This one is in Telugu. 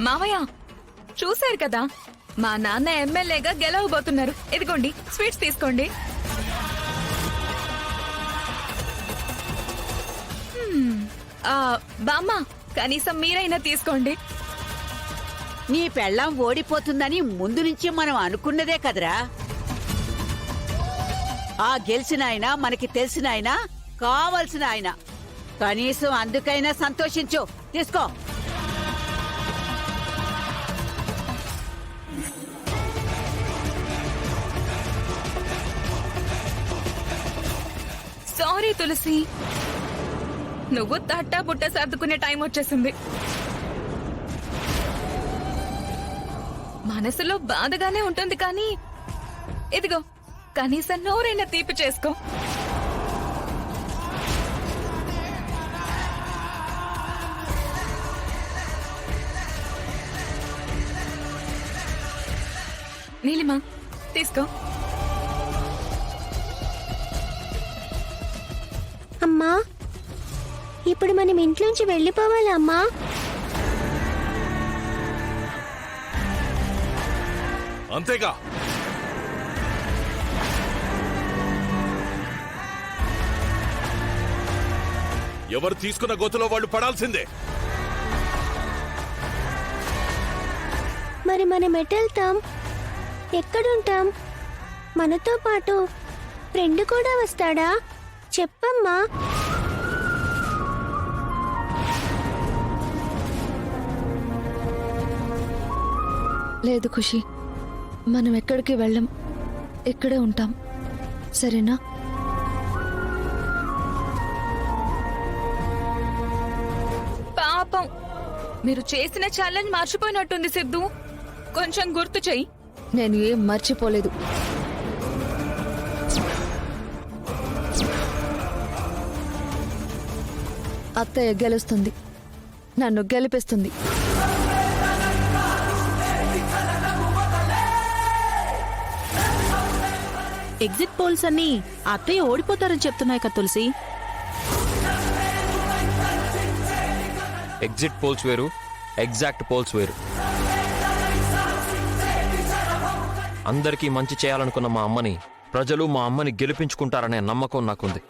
మావయ్య చూశారు కదా, మా నాన్న ఎమ్మెల్యేగా గెలవబోతున్నారు. ఇదిగోండి స్వీట్స్ తీసుకోండి. బామ్మ, కనీసం మీరైనా తీసుకోండి. నీ పెళ్ళాం ఓడిపోతుందని ముందు నుంచి మనం అనుకున్నదే కదరా. ఆ గెలిచిన ఆయన మనకి తెలిసిన ఆయన, కావలసిన ఆయన. కనీసం అందుకైనా సంతోషించు. తీసుకో. సారీ తులసి, నువ్వు తట్టా బుట్ట సర్దుకునే టైం వచ్చేసింది. మనసులో బాధగానే ఉంటుంది కానీ ఇదిగో కనీసం నోరైనా తీపి చేసుకో. నీలిమా తీసుకో. అమ్మా, ఇప్పుడు మనం ఇంట్లోంచి వెళ్ళిపోవాలా అమ్మా? అంతేగా, ఎవరు తీసుకున్న గోతులో వాళ్ళు పడాల్సిందే. మరి మనం ఎటెళ్తాం? ఎక్కడుంటాం? మనతో పాటు ఫ్రెండ్ కూడా వస్తాడా? చెప్పమ్మా. లేదు ఖుషి, మనం ఎక్కడికి వెళ్ళం, ఇక్కడే ఉంటాం, సరేనా? పాపం, మీరు చేసిన ఛాలెంజ్ మర్చిపోయినట్టుంది సిద్ధు. కొంచెం గుర్తు చెయ్యి. నేను ఏం మర్చిపోలేదు. అత్తయ్య గెలుస్తుంది, నన్ను గెలిపిస్తుంది. ఎగ్జిట్ పోల్స్ అన్ని అత్తయ్య ఓడిపోతారని చెప్తున్నాయి కదా తులసి. ఎగ్జిట్ పోల్స్ వేరు, ఎగ్జాక్ట్ పోల్స్ వేరు. అందరికీ మంచి చేయాలనుకున్న మా అమ్మని ప్రజలు మా అమ్మని గెలిపించుకుంటారనే నమ్మకం నాకుంది.